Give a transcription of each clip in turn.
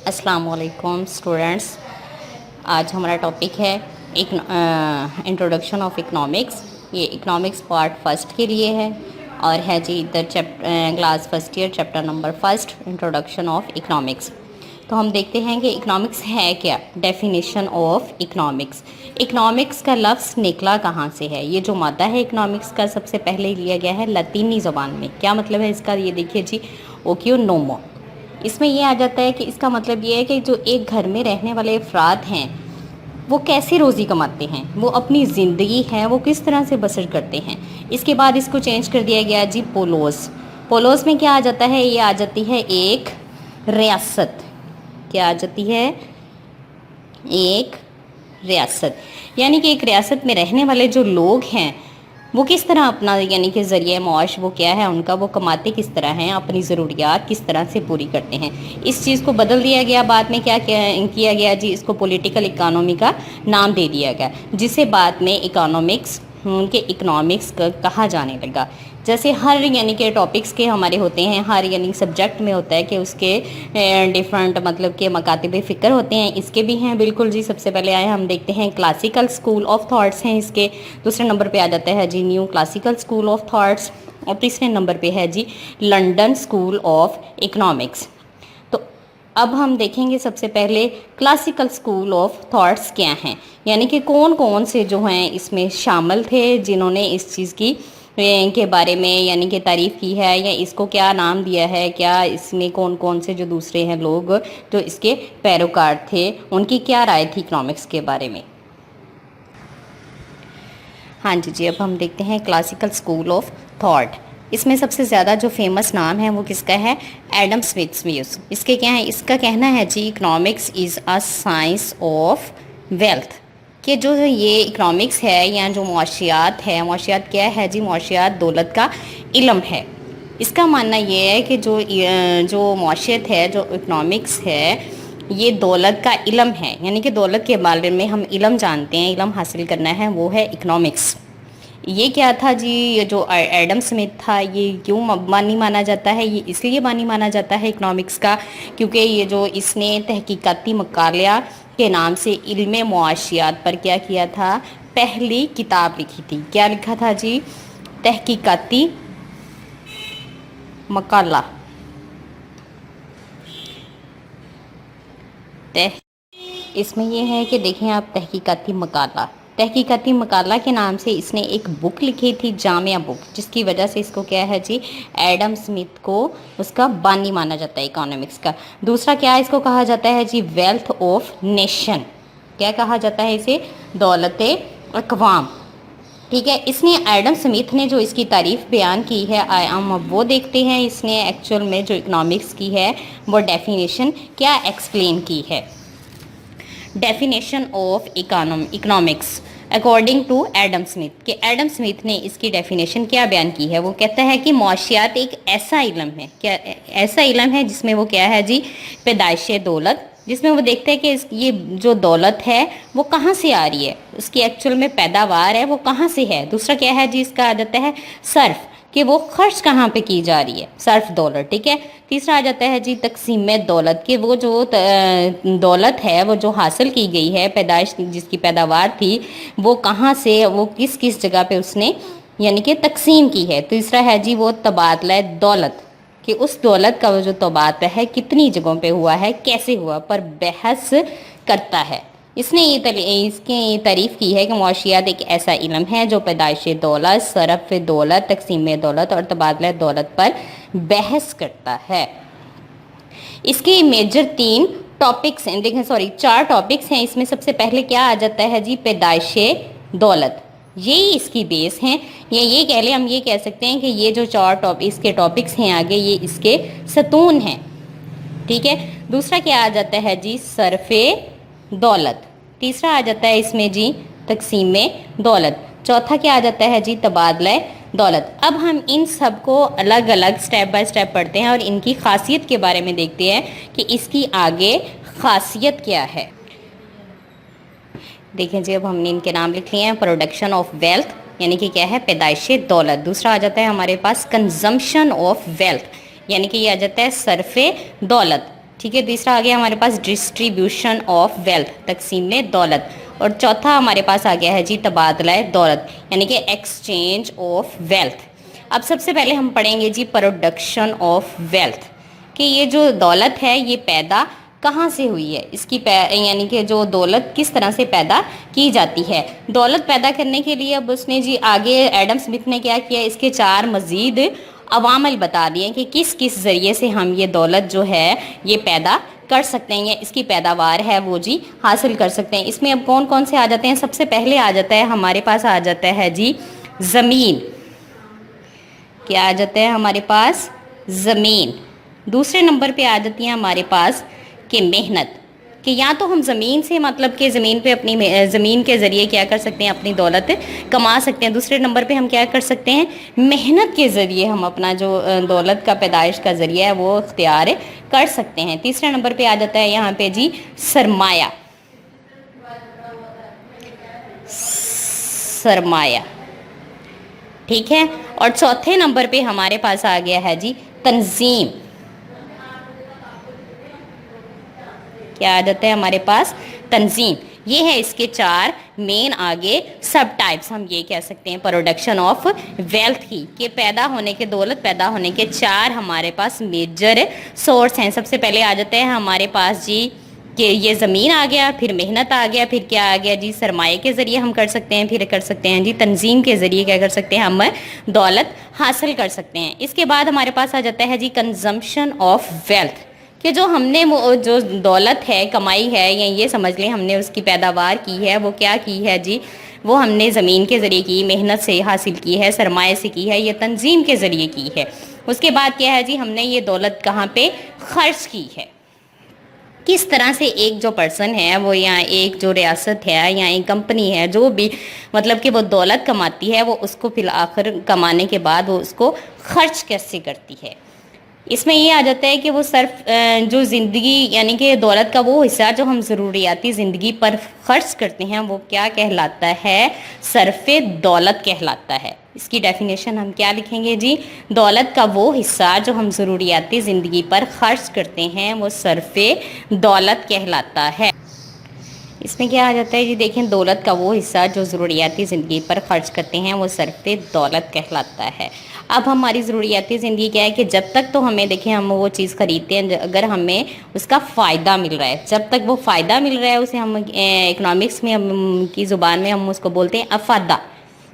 अस्सलाम वालेकुम स्टूडेंट्स। आज हमारा टॉपिक है इंट्रोडक्शन ऑफ इकनॉमिक्स। ये इकनॉमिक्स पार्ट फर्स्ट के लिए है और है जी इधर class first year chapter number first introduction of economics. तो हम देखते हैं कि इकनॉमिक्स है क्या। Definition of economics. इकनॉमिक्स का लफ्ज़ निकला कहाँ से है। ये जो मादा है इकनॉमिक्स का सबसे पहले लिया गया है लतीनी ज़बान में। क्या मतलब है इसका, ये देखिए जी, ओकियो नोमो। इसमें ये आ जाता है कि इसका मतलब ये है कि जो एक घर में रहने वाले अफराद हैं वो कैसे रोज़ी कमाते हैं, वो अपनी ज़िंदगी है वो किस तरह से बसर करते हैं। इसके बाद इसको चेंज कर दिया गया जी पोलोस। पोलोस में क्या आ जाता है, ये आ जाती है एक रियासत। क्या आ जाती है, एक रियासत। यानी कि एक रियासत में रहने वाले जो लोग हैं वो किस तरह अपना यानी कि ज़रिए माश वो क्या है उनका, वो कमाते किस तरह हैं, अपनी ज़रूरियात किस तरह से पूरी करते हैं। इस चीज़ को बदल दिया गया, बाद में क्या किया गया जी, इसको पॉलिटिकल इकोनॉमी का नाम दे दिया गया, जिसे बाद में इकोनॉमिक्स के इकनॉमिक्स कहा जाने लगा। जैसे हर यानी कि टॉपिक्स के हमारे होते हैं, हर यानी सब्जेक्ट में होता है कि उसके डिफरेंट मतलब के मकातिब फ़िक्र होते हैं, इसके भी हैं बिल्कुल जी। सबसे पहले आए हम देखते हैं क्लासिकल स्कूल ऑफ थॉट्स हैं इसके। दूसरे नंबर पे आ जाता है जी new classical school of thoughts और तीसरे नंबर पे है जी लंदन स्कूल ऑफ इकनॉमिक्स। तो अब हम देखेंगे सबसे पहले क्लासिकल स्कूल ऑफ थॉट्स क्या हैं, यानी कि कौन कौन से जो हैं इसमें शामिल थे जिन्होंने इस चीज़ की के बारे में यानी कि तारीफ़ की है, या इसको क्या नाम दिया है, क्या इसमें कौन कौन से जो दूसरे हैं लोग जो इसके पैरोकार थे उनकी क्या राय थी इकनॉमिक्स के बारे में। हाँ जी, अब हम देखते हैं क्लासिकल स्कूल ऑफ थॉट। इसमें सबसे ज़्यादा जो फेमस नाम है वो किसका है, एडम स्मिथ व्यूज़। इसके क्या है, इसका कहना है जी economics is a science of wealth. कि जो ये इकनॉमिक्स है या जो मुआशियात है, मुआशियात क्या है जी, मुआशियात दौलत का इल्म है। इसका मानना ये है कि जो मुआशियत है, जो इकनॉमिक्स है, ये दौलत का इल्म है। यानी कि दौलत के बारे में हम इल्म जानते हैं, इल्म हासिल करना है, वो है इकनॉमिक्स। ये क्या था जी, ये जो एडम स्मिथ था, ये क्यों बानी माना जाता है, ये इसलिए बानी माना जाता है इकनॉमिक्स का क्योंकि ये जो इसने तहकीकाती मकालिया के नाम से इल्म मुआशियात पर क्या किया था, पहली किताब लिखी थी। क्या लिखा था जी, तहकीकाती मकाला। इसमें यह है कि देखें आप, तहकीकाती मकाला के नाम से इसने एक बुक लिखी थी, जामिया बुक, जिसकी वजह से इसको क्या है जी, एडम स्मिथ को उसका बानी माना जाता है इकोनॉमिक्स का। दूसरा क्या इसको कहा जाता है जी, वेल्थ ऑफ नेशन। क्या कहा जाता है इसे, दौलत अक़वाम। ठीक है, इसने एडम स्मिथ ने जो इसकी तारीफ़ बयान की है, हम अब वो देखते हैं इसने एक्चुअल में जो इकनॉमिक्स की है वो डेफिनेशन क्या एक्सप्लेन की है। Definition of economics according to Adam Smith, कि एडम स्मिथ ने इसकी डेफिनेशन क्या बयान की है। वो कहता है कि मुआशियात एक ऐसा इल्म है, क्या ऐसा इल्म है जिसमें वो क्या है जी, पैदाइश दौलत, जिसमें वो देखते हैं कि ये जो दौलत है वो कहाँ से आ रही है, उसकी एक्चुअल में पैदावार है वो कहाँ से है। दूसरा क्या है जी, इसका आ जाता है सर्फ, कि वो खर्च कहाँ पे की जा रही है, सर्फ दौलत। ठीक है, तीसरा आ जाता है जी तकसीम दौलत, कि वो जो दौलत है वो जो हासिल की गई है, पैदाइश जिसकी पैदावार थी वो कहाँ से, वो किस किस जगह पे उसने यानी कि तकसीम की है। तीसरा है जी वो तबादला दौलत, कि उस दौलत का वो जो तबादला है कितनी जगहों पे हुआ है, कैसे हुआ, पर बहस करता है। इसने इसकी तारीफ़ की है कि मुआशियात एक ऐसा इल्म है जो पैदाइश दौलत, सरफ दौलत, तकसीम दौलत और तबादला दौलत पर बहस करता है। इसके मेजर 3 टॉपिक्स हैं, देखें सॉरी 4 टॉपिक्स हैं। इसमें सबसे पहले क्या आ जाता है जी, पैदाइश दौलत, यही इसकी बेस हैं, या ये कह लें, हम ये कह सकते हैं कि ये जो 4 इसके टॉपिक्स हैं आगे, ये इसके सतून हैं। ठीक है, दूसरा क्या आ जाता है जी, सरफे दौलत। तीसरा आ जाता है इसमें जी तकसीम दौलत। चौथा क्या आ जाता है जी, तबादला दौलत। अब हम इन सब को अलग अलग स्टेप बाय स्टेप पढ़ते हैं और इनकी खासियत के बारे में देखते हैं कि इसकी आगे खासियत क्या है। देखें जी, अब हमने इनके नाम लिख लिए हैं। प्रोडक्शन ऑफ वेल्थ, यानी कि क्या है, पैदाइश दौलत। दूसरा आ जाता है हमारे पास कंजम्पशन ऑफ वेल्थ, यानी कि ये आ जाता है सरफे दौलत। ठीक है। तीसरा आ गया हमारे पास डिस्ट्रीब्यूशन ऑफ वेल्थ, तकसीम दौलत। और चौथा हमारे पास आ गया है जी तबादला दौलत, यानी कि एक्सचेंज ऑफ वेल्थ। अब सबसे पहले हम पढ़ेंगे जी प्रोडक्शन ऑफ वेल्थ, कि ये जो दौलत है ये पैदा कहाँ से हुई है, इसकी यानी कि जो दौलत किस तरह से पैदा की जाती है। दौलत पैदा करने के लिए अब उसने जी आगे एडम स्मिथ ने क्या किया, इसके 4 मज़ीद अवामिल बता दिए कि किस किस ज़रिए से हम ये दौलत जो है ये पैदा कर सकते हैं, या इसकी पैदावार है वो जी हासिल कर सकते हैं। इसमें अब कौन कौन से आ जाते हैं, सबसे पहले आ जाता है हमारे पास आ जाता है जी ज़मीन। क्या आ जाता है हमारे पास, ज़मीन। दूसरे नंबर पे आ जाती है हमारे पास कि मेहनत, कि या तो हम ज़मीन से मतलब कि ज़मीन पे अपनी ज़मीन के ज़रिए क्या कर सकते हैं, अपनी दौलत कमा सकते हैं। दूसरे नंबर पे हम क्या कर सकते हैं, मेहनत के ज़रिए हम अपना जो दौलत का पैदाइश का ज़रिया है वो इख्तियार कर सकते हैं। तीसरे नंबर पे आ जाता है यहाँ पे जी सरमाया, सरमाया, ठीक है। और चौथे नंबर पे हमारे पास आ गया है जी तंजीम। क्या आ जाता है हमारे पास, तंजीम। ये है इसके 4 मेन आगे सब टाइप्स, हम ये कह सकते हैं प्रोडक्शन ऑफ वेल्थ की, कि पैदा होने के, दौलत पैदा होने के 4 हमारे पास मेजर सोर्स हैं। सबसे पहले आ जाते हैं हमारे पास जी कि ये ज़मीन आ गया, फिर मेहनत आ गया, फिर क्या आ गया जी सरमाए के ज़रिए हम कर सकते हैं, फिर कर सकते हैं जी तंजीम के ज़रिए क्या कर सकते हैं, हम दौलत हासिल कर सकते हैं। इसके बाद हमारे पास आ जाता है जी कंजम्पशन ऑफ वेल्थ, कि जो हमने वो जो दौलत है कमाई है, या ये समझ लें हमने उसकी पैदावार की है, वो क्या की है जी, वो हमने ज़मीन के ज़रिए की, मेहनत से हासिल की है, सरमाए से की है, ये तंजीम के ज़रिए की है। उसके बाद क्या है जी, हमने ये दौलत कहाँ पे खर्च की है, किस तरह से एक जो पर्सन है वो, या एक जो रियासत है या एक कंपनी है जो भी मतलब कि वो दौलत कमाती है, वो उसको फिर आखिर कमाने के बाद वो उसको खर्च कैसे करती है। इसमें ये आ जाता है कि वो सिर्फ जो ज़िंदगी यानी कि दौलत का वो हिस्सा जो हम ज़रूरियाती ज़िंदगी पर ख़र्च करते हैं वो क्या कहलाता है, सरफ़े दौलत कहलाता है। इसकी डेफिनेशन हम क्या लिखेंगे जी, दौलत का वो हिस्सा जो हम ज़रूरियाती ज़िंदगी पर ख़र्च करते हैं वो सरफ़े दौलत कहलाता है। इसमें क्या आ जाता है जी, देखें दौलत का वो हिस्सा जो ज़रूरियाती ज़िंदगी पर ख़र्च करते हैं वो सरफ़े दौलत कहलाता है। अब हमारी ज़रूरियाती ज़िंदगी क्या है कि जब तक तो हमें देखें हम वो चीज़ ख़रीदते हैं अगर हमें उसका फ़ायदा मिल रहा है, जब तक वो फ़ायदा मिल रहा है उसे हम इकनॉमिक्स में हम की ज़ुबान में हम उसको बोलते हैं अफ़ादा।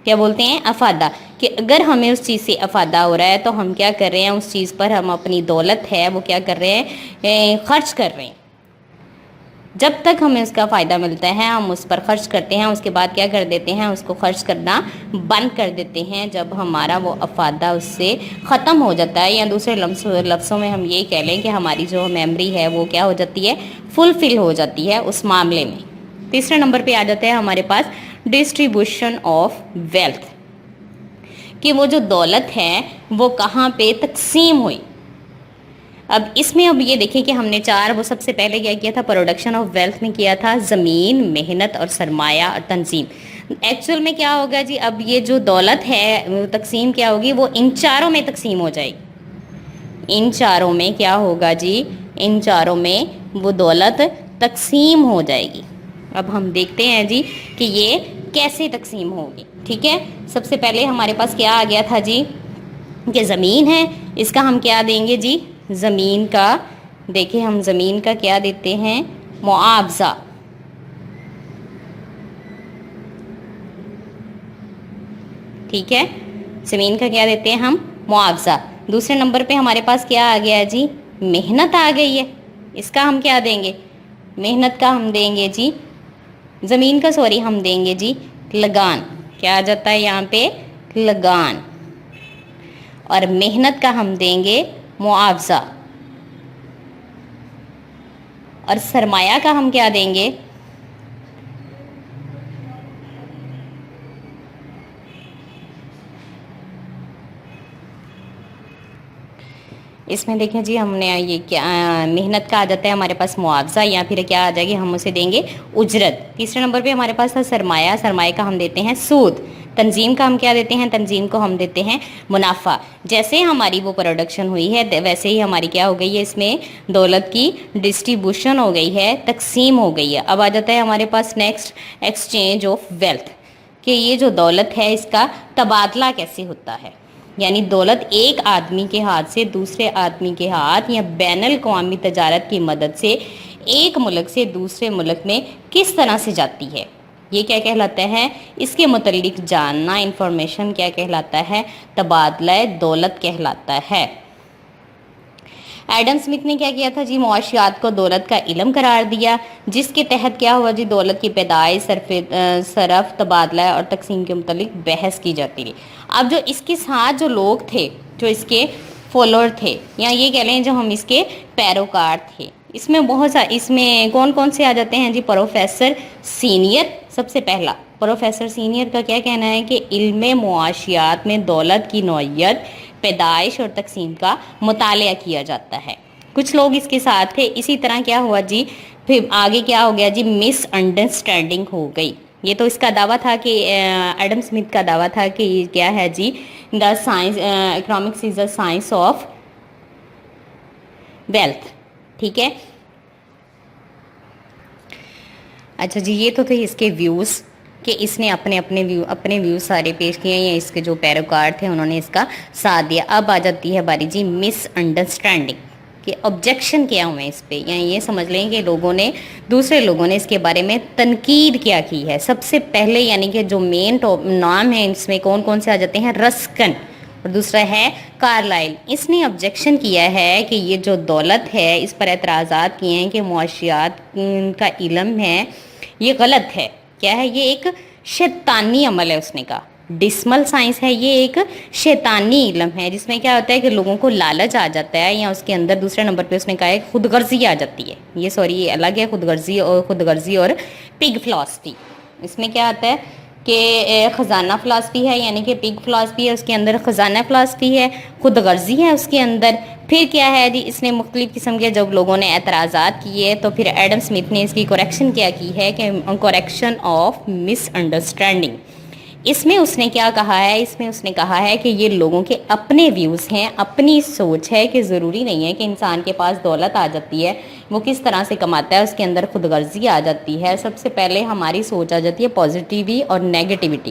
क्या बोलते हैं, अफ़ादा। कि अगर हमें उस चीज़ से अफ़ादा हो रहा है तो हम क्या कर रहे हैं, उस चीज़ पर हम अपनी दौलत है वो क्या कर रहे हैं, ख़र्च कर रहे हैं। जब तक हमें उसका फ़ायदा मिलता है हम उस पर ख़र्च करते हैं, उसके बाद क्या कर देते हैं, उसको ख़र्च करना बंद कर देते हैं जब हमारा वो अफ़ादा उससे ख़त्म हो जाता है। या दूसरे लफ्ज़ों में हम ये कह लें कि हमारी जो मेमोरी है वो क्या हो जाती है, फुलफ़िल हो जाती है उस मामले में। तीसरे नंबर पे आ जाता है हमारे पास डिस्ट्रीब्यूशन ऑफ वेल्थ, कि वो जो दौलत है वो कहाँ पे तकसीम हुई। अब इसमें अब ये देखिए कि हमने 4 वो सबसे पहले क्या किया था, प्रोडक्शन ऑफ वेल्थ में किया था ज़मीन, मेहनत और सरमाया और तंजीम। एक्चुअल में क्या होगा जी, अब ये जो दौलत है तकसीम क्या होगी, वो इन 4 में तकसीम हो जाएगी। इन 4 में क्या होगा जी, इन 4 में वो दौलत तकसीम हो जाएगी। अब हम देखते हैं जी कि ये कैसे तकसीम होगी। ठीक है, सबसे पहले हमारे पास क्या आ गया था जी कि ज़मीन है, इसका हम क्या देंगे जी, ज़मीन का देखिए हम ज़मीन का क्या देते हैं, मुआवजा। ठीक है, ज़मीन का क्या देते हैं हम, मुआवजा। दूसरे नंबर पे हमारे पास क्या आ गया जी, मेहनत आ गई है, इसका हम क्या देंगे, मेहनत का हम देंगे जी, ज़मीन का सॉरी हम देंगे जी लगान। क्या आ जाता है यहाँ पे, लगान। और मेहनत का हम देंगे मुआवजा। और सरमाया का हम क्या देंगे, इसमें देखें जी हमने ये क्या मेहनत का आ जाता है हमारे पास मुआवजा, या फिर क्या आ जाएगी, हम उसे देंगे उजरत। तीसरे नंबर पे हमारे पास था सरमाया, सरमाए का हम देते हैं सूद। تنظیم کا ہم کیا دیتے ہیں؟ تنظیم کو ہم دیتے ہیں منافع. جیسے ہماری وہ پروڈکشن ہوئی ہے ویسے ہی ہماری کیا ہو گئی ہے، اس میں دولت کی ڈسٹریبیوشن ہو گئی ہے، تقسیم ہو گئی ہے. اب آ جاتا ہے ہمارے پاس نیکسٹ ایکسچینج آف ویلتھ، کہ یہ جو دولت ہے اس کا تبادلہ کیسے ہوتا ہے. یعنی دولت ایک آدمی کے ہاتھ سے دوسرے آدمی کے ہاتھ یا بین الاقوامی تجارت کی مدد سے ایک ملک سے دوسرے ملک میں کس طرح سے جاتی ہے، یہ کیا کہلاتا ہے؟ اس کے متعلق جاننا، انفارمیشن کیا کہلاتا ہے؟ تبادلہ دولت کہلاتا ہے. ایڈم اسمتھ نے کیا کیا تھا جی؟ معاشیات کو دولت کا علم قرار دیا، جس کے تحت کیا ہوا جی؟ دولت کی پیدائش، صرف، تبادلہ اور تقسیم کے متعلق بحث کی جاتی رہی. اب جو اس کے ساتھ جو لوگ تھے، جو اس کے فالوور تھے، یا یہ کہہ لیں جو ہم اس کے پیروکار تھے، اس میں بہت سارے، اس میں کون کون سے آ جاتے ہیں جی؟ پروفیسر سینئر سب سے پہلا. پروفیسر سینئر کا کیا کہنا ہے کہ علم معاشیات میں دولت کی نوعیت، پیدائش اور تقسیم کا مطالعہ کیا جاتا ہے. کچھ لوگ اس کے ساتھ تھے. اسی طرح کیا ہوا جی؟ پھر آگے کیا ہو گیا جی؟ مس انڈرسٹینڈنگ ہو گئی. یہ تو اس کا دعویٰ تھا کہ ایڈم اسمتھ کا دعویٰ تھا کہ یہ کیا ہے جی؟ The science, economics is the science of wealth. ٹھیک ہے. اچھا جی، یہ تو تھے اس کے ویوز، کہ اس نے اپنے ویوز سارے پیش کیے ہیں، یا اس کے جو پیروکار تھے انہوں نے اس کا ساتھ دیا. اب آ جاتی ہے باری جی مس انڈرسٹینڈنگ، کہ آبجیکشن کیا ہوئے اس پہ، یا یہ سمجھ لیں کہ دوسرے لوگوں نے اس کے بارے میں تنقید کیا کی ہے. سب سے پہلے یعنی کہ جو مین نام ہے اس میں کون کون سے آ جاتے ہیں؟ رسکن، اور دوسرا ہے کارلائل. اس نے آبجیکشن کیا ہے کہ یہ جو دولت ہے اس پر اعتراضات کیے ہیں کہ معاشیات کا علم ہے یہ غلط ہے. کیا ہے؟ یہ ایک شیطانی عمل ہے. اس نے کہا ڈسمل سائنس ہے، یہ ایک شیطانی علم ہے، جس میں کیا ہوتا ہے کہ لوگوں کو لالچ آ جاتا ہے، یا اس کے اندر دوسرے نمبر پہ اس نے کہا ہے خود غرضی آ جاتی ہے. یہ الگ ہے، خود غرضی اور پگ فلاسفی. اس میں کیا آتا ہے کہ خزانہ فلاسفی ہے، یعنی کہ پگ فلاسفی ہے، اس کے اندر خزانہ فلاسفی ہے، خود غرضی ہے اس کے اندر. پھر کیا ہے جی؟ اس نے مختلف قسم کے جب لوگوں نے اعتراضات کیے تو پھر ایڈم اسمتھ نے اس کی کریکشن کیا کی ہے کہ کریکشن آف مس انڈرسٹینڈنگ. اس میں اس نے کیا کہا ہے؟ اس میں اس نے کہا ہے کہ یہ لوگوں کے اپنے ویوز ہیں، اپنی سوچ ہے، کہ ضروری نہیں ہے کہ انسان کے پاس دولت آ جاتی ہے وہ کس طرح سے کماتا ہے، اس کے اندر خود غرضی آ جاتی ہے. سب سے پہلے ہماری سوچ آ جاتی ہے پازیٹیوی اور نیگیٹیوٹی.